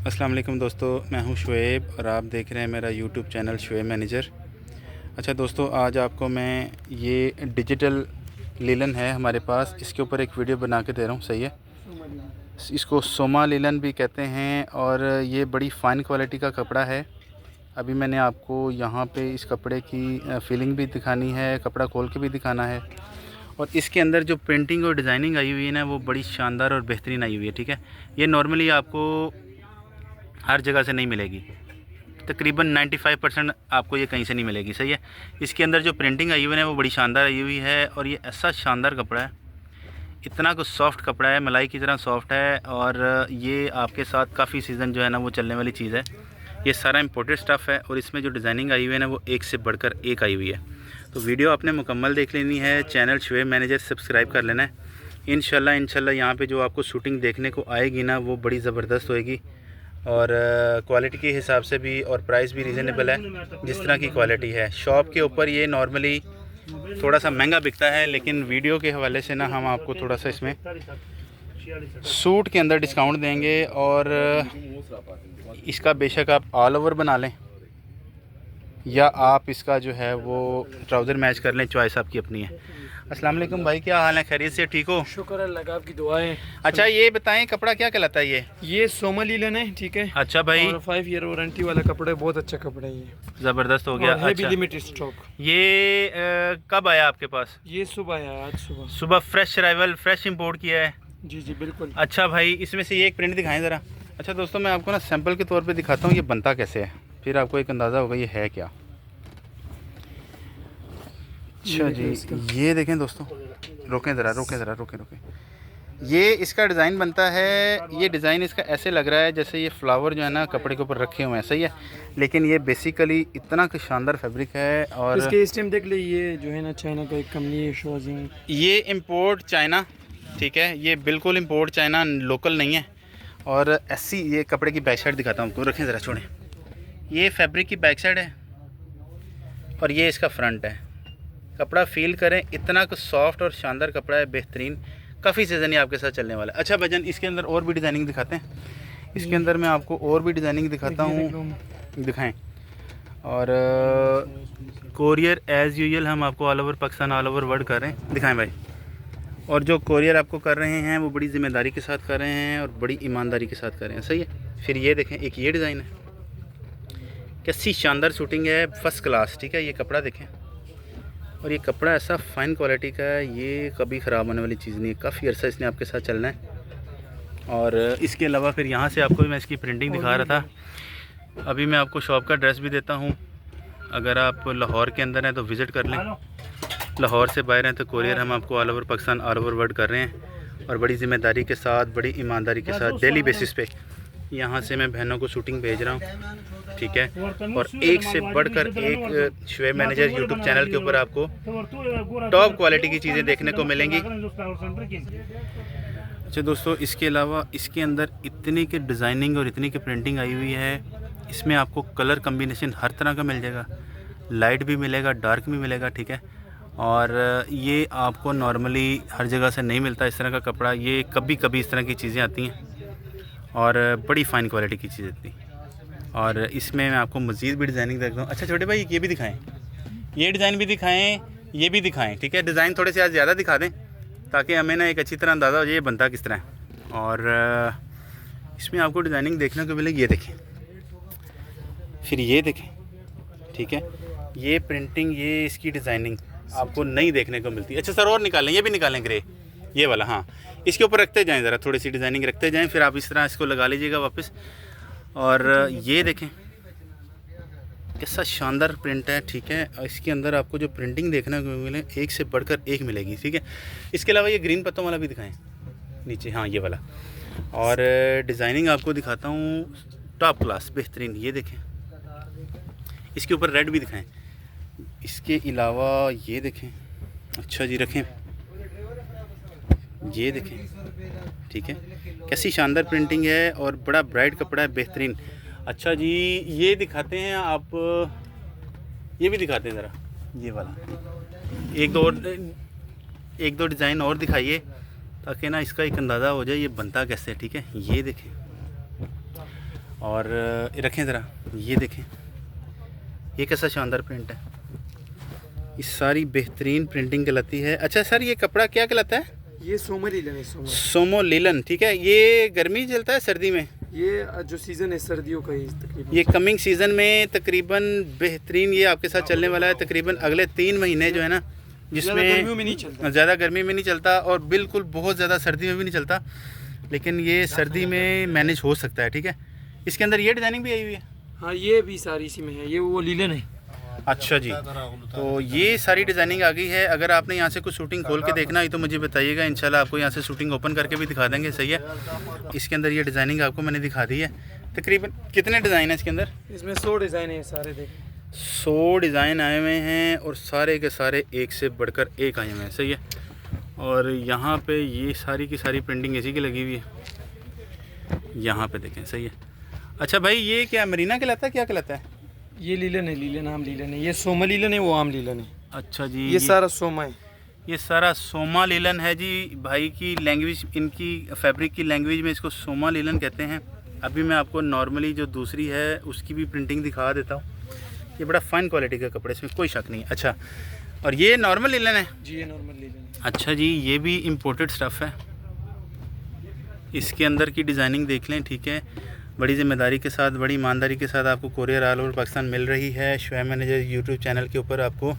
अस्सलाम वालेकुम दोस्तों, मैं हूं शुएब और आप देख रहे हैं मेरा यूट्यूब चैनल शुएब मैनेजर। अच्छा दोस्तों, आज आपको मैं ये डिजिटल लीलन है हमारे पास, इसके ऊपर एक वीडियो बना के दे रहा हूं। सही है, इसको सोमा लीलन भी कहते हैं और ये बड़ी फ़ाइन क्वालिटी का कपड़ा है। अभी मैंने आपको यहाँ पे इस कपड़े की फीलिंग भी दिखानी है, कपड़ा खोल के भी दिखाना है। और इसके अंदर जो प्रिंटिंग और डिज़ाइनिंग आई हुई है ना, वो बड़ी शानदार और बेहतरीन आई हुई है। ठीक है, ये नॉर्मली आपको हर जगह से नहीं मिलेगी, तकरीबन 95% आपको ये कहीं से नहीं मिलेगी। सही है, इसके अंदर जो प्रिंटिंग आई हुई है वो बड़ी शानदार आई हुई है और ये ऐसा शानदार कपड़ा है, इतना कुछ सॉफ्ट कपड़ा है, मलाई की तरह सॉफ्ट है। और ये आपके साथ काफ़ी सीज़न जो है ना वो चलने वाली चीज़ है। ये सारा इम्पोर्टेड स्टफ़ है और इसमें जो डिज़ाइनिंग आई हुई है ना वो एक से बढ़कर एक आई हुई है। तो वीडियो आपने मुकम्मल देख लेनी है, चैनल शुएब मैनेजर सब्सक्राइब कर लेना है। इंशाल्लाह यहाँ पे जो आपको शूटिंग देखने को आएगी ना वो बड़ी ज़बरदस्त होएगी और क्वालिटी के हिसाब से भी, और प्राइस भी रीज़नेबल है। जिस तरह की क्वालिटी है शॉप के ऊपर ये नॉर्मली थोड़ा सा महंगा बिकता है, लेकिन वीडियो के हवाले से ना हम आपको थोड़ा सा इसमें सूट के अंदर डिस्काउंट देंगे। और इसका बेशक आप ऑल ओवर बना लें या आप इसका जो है वो ट्राउज़र मैच कर लें, चॉइस आपकी अपनी है। अस्सलाम वालेकुम भाई, क्या हाल है? खैरियत से ठीक हो? शुक्र अल्लाह, आपकी दुआएं। अच्छा ये बताएं, कपड़ा क्या कहलाता है? ये सोमा लीलन है, ठीक है। अच्छा भाई, और 5 ईयर वारंटी वाला कपड़ा है, बहुत अच्छा कपड़ा है ये, ज़बरदस्त हो गया। और है भी अच्छा, लिमिटेड स्टॉक। ये कब आया आपके पास? ये सुबह आया, आज सुबह। सुबह फ्रेश अराइवल, फ्रेश इंपोर्ट किया है? जी जी बिल्कुल। अच्छा भाई, इसमें से ये एक प्रिंट दिखाएं ज़रा। अच्छा दोस्तों, मैं आपको ना सैंपल के तौर पे दिखाता हूँ ये बनता कैसे है, फिर आपको एक अंदाज़ा होगा ये है क्या। अच्छा जी, ये देखें दोस्तों, रोकें ज़रा, रोकें। ये इसका डिज़ाइन बनता है। ये डिज़ाइन इसका ऐसे लग रहा है जैसे ये फ्लावर जो है ना कपड़े के ऊपर रखे हुए हैं। सही है, लेकिन ये बेसिकली इतना शानदार फैब्रिक है। और इसके स्टेम देख ले, ये जो है ना चाइना का एक कंपनी है, शोजिंग। ये इंपोर्ट चाइना, ठीक है, ये बिल्कुल इंपोर्ट चाइना, लोकल नहीं है। और ऐसी ये कपड़े की बैक साइड दिखाता हूँ आपको, रखें ज़रा, छोड़ें। ये फैब्रिक की बैक साइड है और ये इसका फ्रंट है। कपड़ा फील करें, इतना कुछ सॉफ्ट और शानदार कपड़ा है, बेहतरीन, काफ़ी सीज़न ही आपके साथ चलने वाला है। अच्छा भजन, इसके अंदर और भी डिज़ाइनिंग दिखाते हैं। इसके अंदर मैं आपको और भी डिज़ाइनिंग दिखाता हूँ, दिखाएं। और कोरियर एज़ यूजुअल हम आपको all over Pakistan, all over world कर रहे हैं। दिखाएं भाई। और जो कोरियर आपको कर रहे हैं वो बड़ी ज़िम्मेदारी के साथ कर रहे हैं और बड़ी ईमानदारी के साथ कर रहे हैं। सही है। फिर ये देखें, एक ये डिज़ाइन है, कैसी शानदार शूटिंग है, फर्स्ट क्लास। ठीक है, ये कपड़ा देखें, और ये कपड़ा ऐसा फ़ाइन क्वालिटी का है, ये कभी ख़राब होने वाली चीज़ नहीं है, काफ़ी अर्सा इसने आपके साथ चलना है। और इसके अलावा फिर यहाँ से आपको मैं इसकी प्रिंटिंग दिखा रहा था। अभी मैं आपको शॉप का एड्रेस भी देता हूँ, अगर आप लाहौर के अंदर हैं तो विज़िट कर लें, लाहौर से बाहर हैं तो कोरियर हम आपको all over Pakistan, all over world कर रहे हैं। और बड़ी ज़िम्मेदारी के साथ, बड़ी ईमानदारी के साथ डेली बेसिस पे यहाँ से मैं बहनों को शूटिंग भेज रहा हूँ। ठीक है, और एक से बढ़कर एक शुएब मैनेजर यूट्यूब चैनल के ऊपर आपको टॉप क्वालिटी की चीज़ें देखने को मिलेंगी। अच्छा दोस्तों, इसके अलावा इसके अंदर इतनी की डिज़ाइनिंग और इतनी की प्रिंटिंग आई हुई है, इसमें आपको कलर कम्बिनेशन हर तरह का मिल जाएगा, लाइट भी मिलेगा, डार्क भी मिलेगा। ठीक है, और ये आपको नॉर्मली हर जगह से नहीं मिलता इस तरह का कपड़ा, ये कभी कभी इस तरह की चीज़ें आती हैं और बड़ी फ़ाइन क्वालिटी की चीज़ आती है। और इसमें मैं आपको मज़ीद भी डिज़ाइनिंग देखता हूँ। अच्छा छोटे भाई, ये भी दिखाएं, ये डिज़ाइन भी दिखाएं, ये भी दिखाएं। ठीक है, डिज़ाइन थोड़े से आज ज़्यादा दिखा दें ताकि हमें ना एक अच्छी तरह अंदाज़ा हो जाए ये बनता किस तरह है। और इसमें आपको डिज़ाइनिंग देखने को मिलेगी, ये देखें, फिर ये देखें। ठीक है, ये प्रिंटिंग, ये इसकी डिज़ाइनिंग आपको नहीं देखने को मिलती। अच्छा सर, और निकालें, ये भी निकालें ग्रे, ये वाला। हाँ, इसके ऊपर रखते जाएं, ज़रा थोड़ी सी डिज़ाइनिंग रखते जाएं, फिर आप इस तरह इसको लगा लीजिएगा वापस। और ये देखें कैसा शानदार प्रिंट है। ठीक है, इसके अंदर आपको जो प्रिंटिंग देखने को मिले एक से बढ़कर एक मिलेगी। ठीक है, इसके अलावा ये ग्रीन पत्तों वाला भी दिखाएं नीचे, हाँ ये वाला। और डिज़ाइनिंग आपको दिखाता हूँ टॉप क्लास, बेहतरीन, ये देखें। इसके ऊपर रेड भी दिखाएं, इसके अलावा ये देखें। अच्छा जी, रखें, ये देखें। ठीक है, कैसी शानदार प्रिंटिंग है और बड़ा ब्राइट कपड़ा है, बेहतरीन। अच्छा जी, ये दिखाते हैं आप, ये भी दिखाते हैं ज़रा, ये वाला। एक दो डिज़ाइन और दिखाइए ताकि ना इसका एक अंदाज़ा हो जाए ये बनता कैसे है। ठीक है, ये देखें, और रखें ज़रा, ये देखें ये कैसा शानदार प्रिंट है। ये सारी बेहतरीन प्रिंटिंग कहलाती है। अच्छा सर, ये कपड़ा क्या कहलाता है? ये सोमो लीलन है। सोमो लीलन, ठीक है। ये गर्मी चलता है सर्दी में? ये जो सीज़न है सर्दियों का ही तकरीबन। ये कमिंग सीज़न में तकरीबन बेहतरीन ये आपके साथ चलने वाला है। तकरीबन अगले 3 महीने जो है ना, जिसमें गर्मियों में नहीं चलता, ज़्यादा गर्मी में नहीं चलता और बिल्कुल बहुत ज़्यादा सर्दी में भी नहीं चलता, लेकिन ये सर्दी में मैनेज हो सकता है, ठीक है। इसके अंदर ये डिज़ाइनिंग भी आई हुई है? हाँ, ये भी सारी इसी में है। ये वो लीलन है। अच्छा जी, तो ये सारी डिज़ाइनिंग आ गई है। अगर आपने यहाँ से कुछ शूटिंग खोल के देखना है तो मुझे बताइएगा, इंशाल्लाह आपको यहाँ से शूटिंग ओपन करके भी दिखा देंगे, सही है। इसके अंदर ये डिज़ाइनिंग आपको मैंने दिखा दी है। तकरीबन कितने डिज़ाइन है इसके अंदर? इसमें 100 डिज़ाइन है सारे, देखें 100 डिज़ाइन आए हुए हैं और सारे के सारे एक से बढ़कर एक आए हुए हैं, सही है। और यहाँ पे ये सारी की सारी प्रिंटिंग इसी की लगी हुई है, यहाँ पे देखें, सही है। अच्छा भाई, ये क्या मरीना कहलाता है, क्या कहलाता है? ये लीलन है, लीलन आम लीलन है। ये सोमा लीलन है, वो आम लीलन है। अच्छा जी, ये सारा सोमा है। ये सारा सोमा लीलन है जी। भाई की लैंग्वेज, इनकी फैब्रिक की लैंग्वेज में इसको सोमा लीलन कहते हैं। अभी मैं आपको नॉर्मली जो दूसरी है उसकी भी प्रिंटिंग दिखा देता हूँ। ये बड़ा फ़ाइन क्वालिटी का कपड़ा, इसमें कोई शक नहीं है। अच्छा, और ये नॉर्मल लीलन है जी? ये नॉर्मल लीलन है। अच्छा जी, ये भी इम्पोर्टेड स्टफ़ है। इसके अंदर की डिज़ाइनिंग देख लें, ठीक है। बड़ी ज़िम्मेदारी के साथ, बड़ी ईमानदारी के साथ आपको कोरियर ऑल ओवर पाकिस्तान मिल रही है। शोएब मैनेजर यूट्यूब चैनल के ऊपर आपको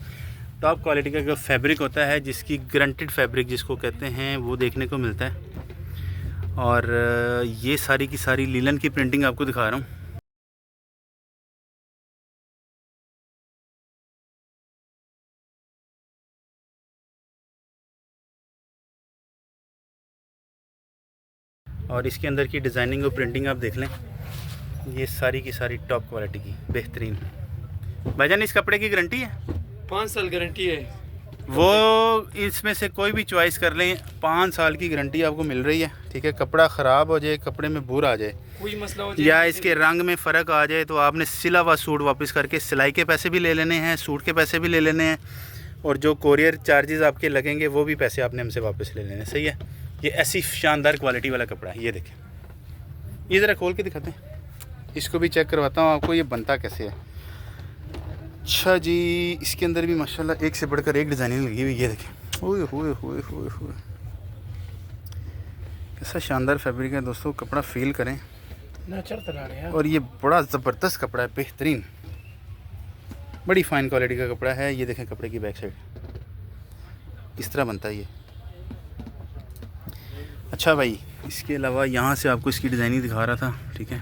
टॉप क्वालिटी का जो फैब्रिक होता है, जिसकी गारंटेड फैब्रिक जिसको कहते हैं, वो देखने को मिलता है। और ये सारी की सारी लीलन की प्रिंटिंग आपको दिखा रहा हूँ। और इसके अंदर की डिज़ाइनिंग और प्रिंटिंग आप देख लें, ये सारी की सारी टॉप क्वालिटी की बेहतरीन। भाईजान, इस कपड़े की गारंटी है? 5 साल गारंटी है। वो इसमें से कोई भी चॉइस कर लें, 5 साल की गारंटी आपको मिल रही है, ठीक है। कपड़ा ख़राब हो जाए, कपड़े में बुर आ जाए, कोई मसला हो जाए या इसके रंग में फ़र्क आ जाए, तो आपने सिला हुआ सूट वापस करके सिलाई के पैसे भी ले लेने हैं, सूट के पैसे भी ले लेने हैं, और जो कोरियर चार्जेस आपके लगेंगे वो भी पैसे आपने हमसे वापस ले लेने, सही है। ये ऐसी शानदार क्वालिटी वाला कपड़ा है, ये देखें। ये ज़रा खोल के दिखाते हैं, इसको भी चेक करवाता हूँ आपको, ये बनता कैसे है। अच्छा जी, इसके अंदर भी माशाल्लाह एक से बढ़कर एक डिज़ाइनिंग लगी हुई, ये देखें। ओए होए होए होए होए, कैसा शानदार फैब्रिक है दोस्तों, कपड़ा फील करें। और ये बड़ा ज़बरदस्त कपड़ा है, बेहतरीन, बड़ी फ़ाइन क्वालिटी का कपड़ा है। ये देखें कपड़े की बैक साइड, इस तरह बनता है ये। अच्छा भाई, इसके अलावा यहाँ से आपको इसकी डिज़ाइनिंग दिखा रहा था, ठीक है।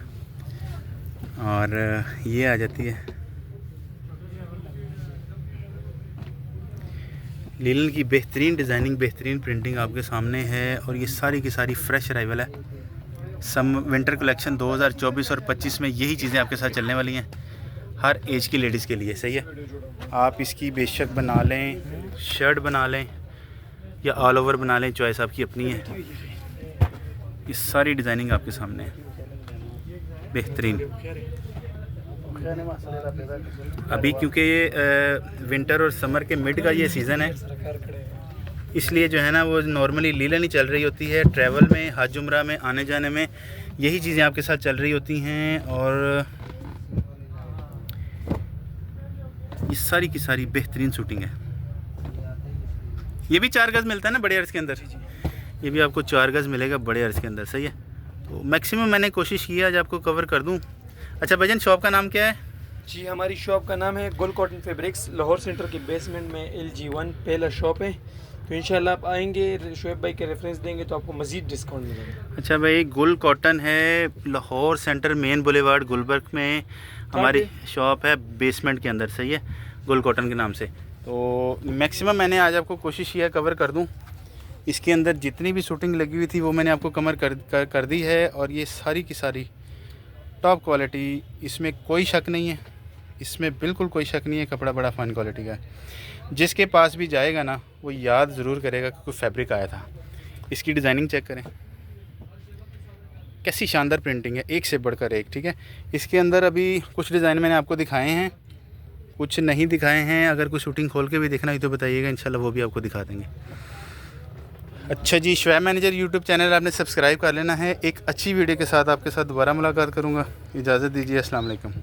और ये आ जाती है लीलन की बेहतरीन डिज़ाइनिंग, बेहतरीन प्रिंटिंग आपके सामने है। और ये सारी की सारी फ्रेश अराइवल है। सम विंटर कलेक्शन 2024 और 25 में यही चीज़ें आपके साथ चलने वाली हैं, हर एज की लेडीज़ के लिए, सही है। आप इसकी बेशक बना लें, शर्ट बना लें या ऑल ओवर बना लें, चॉइस आपकी अपनी है। ये सारी डिज़ाइनिंग आपके सामने है, बेहतरीन। अभी क्योंकि ये विंटर और समर के मिड का ये सीज़न है, इसलिए जो है ना वो नॉर्मली लीलन ही चल रही होती है। ट्रैवल में, हज उम्रा में आने जाने में यही चीज़ें आपके साथ चल रही होती हैं। और ये सारी की सारी बेहतरीन शूटिंग है। ये भी 4 गज़ मिलता है ना बड़े अर्ज़ के अंदर, ये भी आपको 4 गज़ मिलेगा बड़े अर्ज़ के अंदर, सही है। तो मैक्सिमम मैंने कोशिश की आज आपको कवर कर दूं। अच्छा भाईजान, शॉप का नाम क्या है? जी, हमारी शॉप का नाम है गुल कॉटन फैब्रिक्स, लाहौर सेंटर के बेसमेंट में LG1 पहला शॉप है। तो इंशाल्लाह आप आएंगे, शोएब भाई के रेफरेंस देंगे तो आपको मज़ीद डिस्काउंट मिलेगा। अच्छा भाई, गुल कॉटन है, Lahore centre main boulevard Gulberg में हमारी शॉप है, बेसमेंट के अंदर, सही है, गुल कॉटन के नाम से। तो मैक्सिमम मैंने आज आपको कोशिश किया कवर कर दूं। इसके अंदर जितनी भी शूटिंग लगी हुई थी वो मैंने आपको कवर कर दी है। और ये सारी की सारी टॉप क्वालिटी, इसमें कोई शक नहीं है, इसमें बिल्कुल कोई शक नहीं है, कपड़ा बड़ा फ़ाइन क्वालिटी का है। जिसके पास भी जाएगा ना वो याद ज़रूर करेगा कि कोई फैब्रिक आया था। इसकी डिज़ाइनिंग चेक करें, कैसी शानदार प्रिंटिंग है, एक से बढ़कर एक, ठीक है। इसके अंदर अभी कुछ डिज़ाइन मैंने आपको दिखाए हैं, कुछ नहीं दिखाए हैं। अगर कोई शूटिंग खोल के भी देखना हो तो बताइएगा, इंशाल्लाह वो भी आपको दिखा देंगे। अच्छा जी, शोएब मैनेजर यूट्यूब चैनल आपने सब्सक्राइब कर लेना है। एक अच्छी वीडियो के साथ आपके साथ दोबारा मुलाकात करूँगा। इजाज़त दीजिए, अस्सलाम वालेकुम।